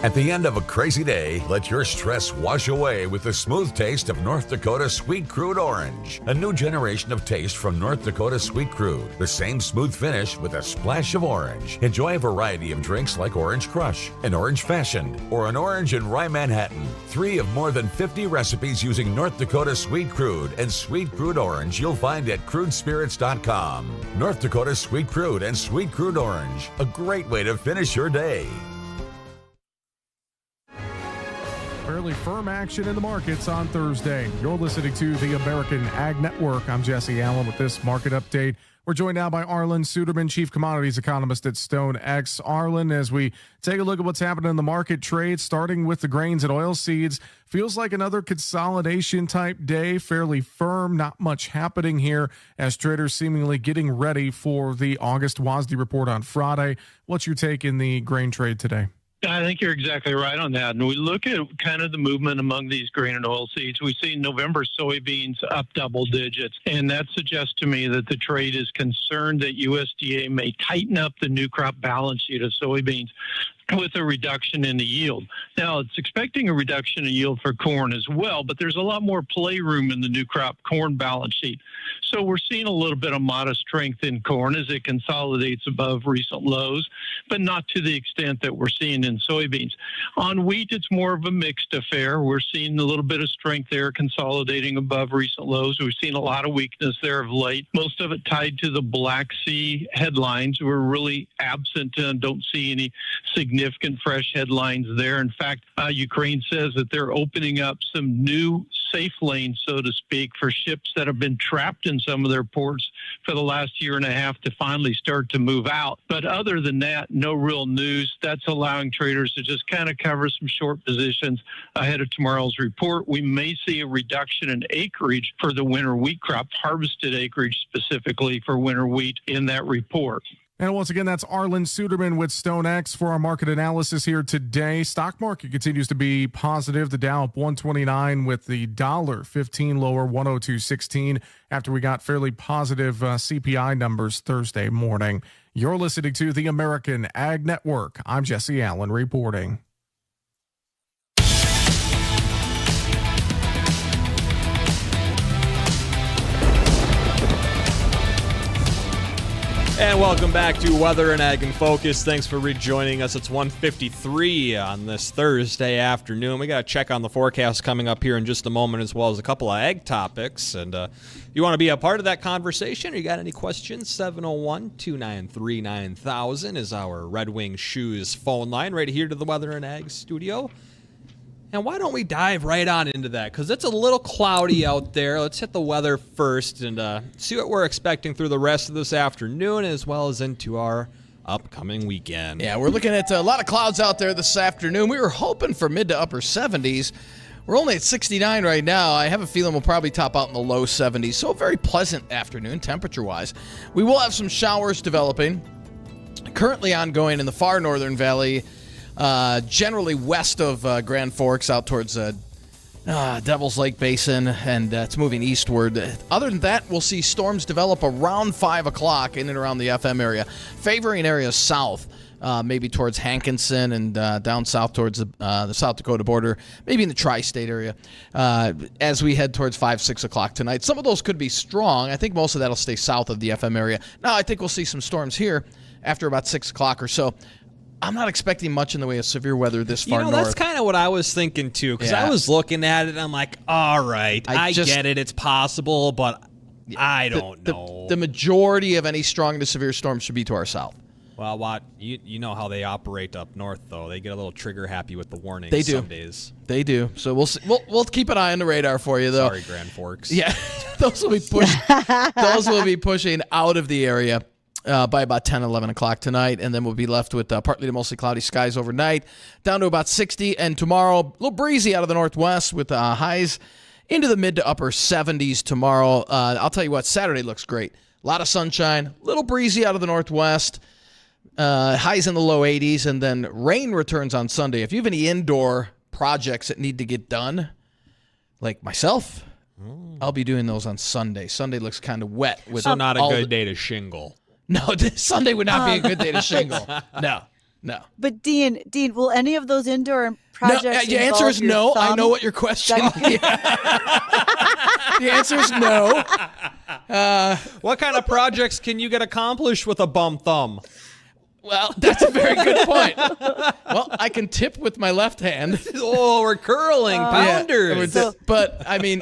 At the end of a crazy day, let your stress wash away with the smooth taste of North Dakota Sweet Crude Orange. A new generation of taste from North Dakota Sweet Crude. The same smooth finish with a splash of orange. Enjoy a variety of drinks like Orange Crush, an Orange Fashioned, or an Orange and Rye Manhattan. 3 of more than 50 recipes using North Dakota Sweet Crude and Sweet Crude Orange you'll find at crudespirits.com. North Dakota Sweet Crude and Sweet Crude Orange. A great way to finish your day. Fairly firm action in the markets on Thursday. You're listening to the American Ag Network. I'm Jesse Allen with this market update. We're joined now by Arlen Suderman, Chief Commodities Economist at StoneX. Arlen, as we take a look at what's happening in the market trade, starting with the grains and oilseeds, feels like another consolidation type day, fairly firm, not much happening here as traders seemingly getting ready for the August WASDE report on Friday. What's your take in the grain trade today? I think you're exactly right on that. And we look at kind of the movement among these grain and oil seeds. We see November soybeans up double digits. And that suggests to me that the trade is concerned that USDA may tighten up the new crop balance sheet of soybeans with a reduction in the yield. Now, it's expecting a reduction in yield for corn as well, but there's a lot more playroom in the new crop corn balance sheet. So we're seeing a little bit of modest strength in corn as it consolidates above recent lows, but not to the extent that we're seeing in soybeans. On wheat, it's more of a mixed affair. We're seeing a little bit of strength there, consolidating above recent lows. We've seen a lot of weakness there of late, most of it tied to the Black Sea headlines. We're really absent and don't see any significant fresh headlines there. In fact, Ukraine says that they're opening up some new safe lanes, so to speak, for ships that have been trapped in some of their ports for the last year and a half to finally start to move out. But other than that, no real news. That's allowing traders to just kind of cover some short positions ahead of tomorrow's report. We may see a reduction in acreage for the winter wheat crop, harvested acreage specifically for winter wheat in that report. And once again, that's Arlen Suderman with StoneX for our market analysis here today. Stock market continues to be positive. The Dow up 129 with the $1.15 lower, 102.16 after we got fairly positive CPI numbers Thursday morning. You're listening to the American Ag Network. I'm Jesse Allen reporting. And welcome back to Weather and Ag in Focus. Thanks for rejoining us. It's 1:53 on this Thursday afternoon. We got to check on the forecast coming up here in just a moment, as well as a couple of ag topics. And you want to be a part of that conversation, or you got any questions? 701-293-9000 is our Red Wing Shoes phone line right here to the Weather and Ag studio. And why don't we dive right on into that? Because it's a little cloudy out there. Let's hit the weather first and see what we're expecting through the rest of this afternoon as well as into our upcoming weekend. Yeah, we're looking at a lot of clouds out there this afternoon. We were hoping for mid to upper 70s. We're only at 69 right now. I have a feeling we'll probably top out in the low 70s. So a very pleasant afternoon temperature-wise. We will have some showers developing. Currently ongoing in the far northern valley. Generally west of Grand Forks out towards Devil's Lake Basin, and it's moving eastward. Other than that, we'll see storms develop around 5 o'clock in and around the FM area, favoring areas south, maybe towards Hankinson and down south towards the South Dakota border, maybe in the tri-state area, as we head towards 5, 6 o'clock tonight. Some of those could be strong. I think most of that will stay south of the FM area. Now, I think we'll see some storms here after about 6 o'clock or so. I'm not expecting much in the way of severe weather this far north. That's kind of what I was thinking, too, because I was looking at it, and I'm like, all right, I get it, it's possible, but I don't know. The majority of any strong to severe storms should be to our south. Well, you know how they operate up north, though. They get a little trigger happy with the warnings they do. Some days. They do. So we'll see. We'll keep an eye on the radar for you, though. Sorry, Grand Forks. Yeah, those will be pushing out of the area by about 10, 11 o'clock tonight, and then we'll be left with partly to mostly cloudy skies overnight, down to about 60, and tomorrow, a little breezy out of the northwest with highs into the mid to upper 70s tomorrow. I'll tell you what, Saturday looks great. A lot of sunshine, a little breezy out of the northwest, highs in the low 80s, and then rain returns on Sunday. If you have any indoor projects that need to get done, Like myself, I'll be doing those on Sunday. Sunday looks kind of wet. With So not a all good day to shingle. No, Sunday would not be a good day to shingle. No. But Dean, will any of those indoor projects? The answer is no. I know what your question is. The answer is no. What kind of projects can you get accomplished with a bum thumb? Well, that's a very good point. Well, I can tip with my left hand. Oh, we're curling pounders. But I mean,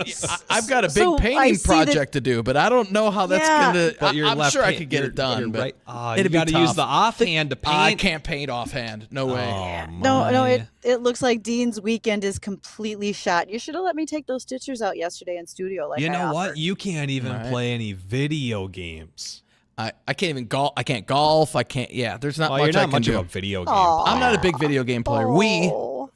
I've got a big painting project to do, but I don't know how that's going to. But I'm sure I could get it done. But you got to use the offhand to paint. I can't paint offhand. No way. No. It looks like Dean's weekend is completely shot. You should have let me take those stitchers out yesterday in studio. Like you know I what? offered. You can't even play any video games. I can't even golf. I can't golf. I can't. Yeah, there's not much you're not I can much do. of a video game player. I'm not a big video game player. I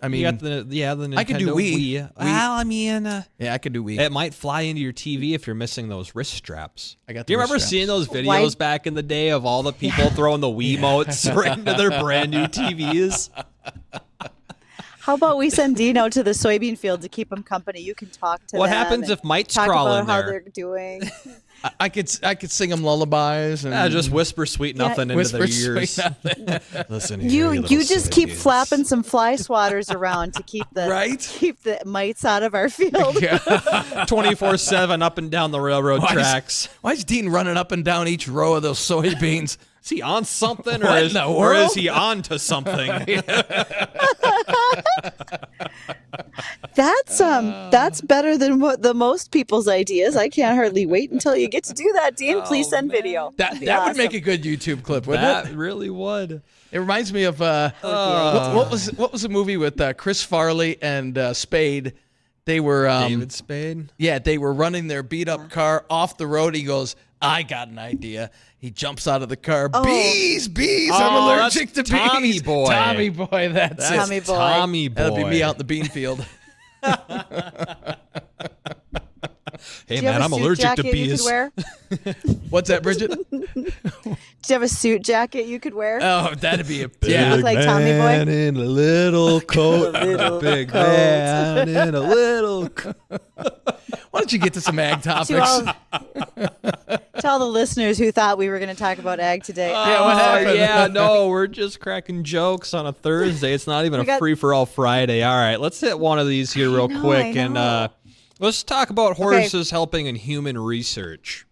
mean, you got the Nintendo I can do Wii. Well, I mean, yeah, I can do Wii. It might fly into your TV if you're missing those wrist straps. I got. Do you remember seeing those videos back in the day of all the people throwing the Wiimotes right into their brand new TVs? How about we send Dean out to the soybean field to keep him company? You can talk to What them happens and if mites talk crawl about in how there? they're doing. I could sing them lullabies and just whisper sweet nothing into their ears. Listen here, You just keep flapping some fly swatters around to keep the mites out of our field. 24/7 up and down the railroad tracks. Why is Dean running up and down each row of those soybeans? Is he on something, What or is he on to something? That's better than what the most people's ideas. I can't hardly wait until you get to do that, Dean. Please send video. That would make a good YouTube clip, wouldn't That it? really would. It reminds me of what was the movie with Chris Farley and Spade? They were David Spade. Yeah, they were running their beat up car off the road. He goes, "I got an idea." He jumps out of the car. Bees. I'm allergic to bees. Tommy Boy. Tommy Boy. That's it. Tommy Boy. Tommy Boy. That'll be me out in the bean field. Hey Do you man, have a I'm suit allergic to jacket you bees. could wear? What's that, Bridget? Do you have a suit jacket you could wear? Oh, that'd be a Look like Tommy Boy? Man in a little coat. Big man in a little coat. Why don't you get to some ag topics? To all the listeners who thought we were going to talk about ag today. what happened? Yeah, no, we're just cracking jokes on a Thursday. It's not even a free-for-all Friday. All right, let's hit one of these here real quick. And let's talk about horses helping in human research.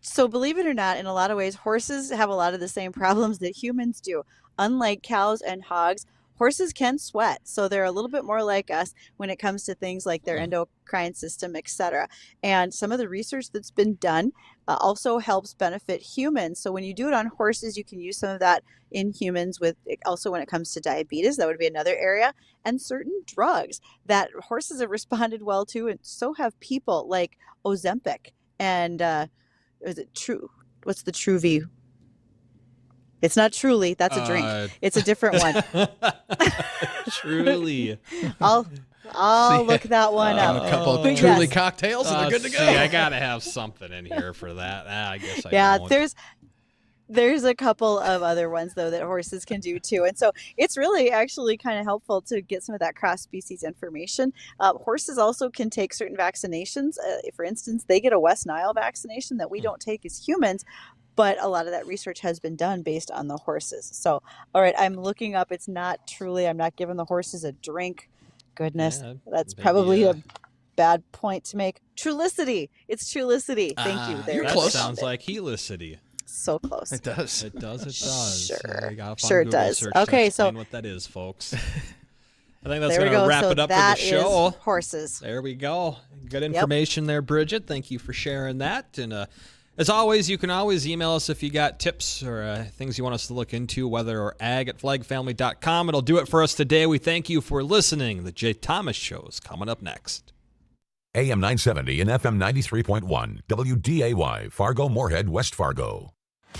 So believe it or not, in a lot of ways, horses have a lot of the same problems that humans do. Unlike cows and hogs, horses can sweat, so they're a little bit more like us when it comes to things like their endocrine system, etc. And some of the research that's been done also helps benefit humans. So when you do it on horses, you can use some of that in humans. With also when it comes to diabetes, that would be another area, and certain drugs that horses have responded well to, and so have people, like Ozempic and is it True? What's the Truvi? It's not Truly. That's a drink. It's a different one. Truly. I'll look that one up. A couple of Truly cocktails and they're good to go. I gotta have something in here for that. I guess I don't. There's a couple of other ones though that horses can do too, and so it's really actually kind of helpful to get some of that cross-species information. Horses also can take certain vaccinations. For instance, they get a West Nile vaccination that we don't take as humans. But a lot of that research has been done based on the horses. So, all right, I'm looking up. It's not Truly. I'm not giving the horses a drink. Goodness, that's probably a bad point to make. Trulicity. It's Trulicity. Thank you. There. You're close. Sounds like Helicity. So close. It does. It does. Sure. You gotta find Sure it Google does. search to Okay, so explain what that is, folks. I think that's there we going to go. wrap So it up for that the show. is horses. There we go. Good information there, Bridget. Thank you for sharing that. And as always, you can always email us if you got tips or things you want us to look into, weather or ag at flagfamily.com. It'll do it for us today. We thank you for listening. The Jay Thomas Show is coming up next. AM 970 and FM 93.1, WDAY, Fargo, Moorhead, West Fargo.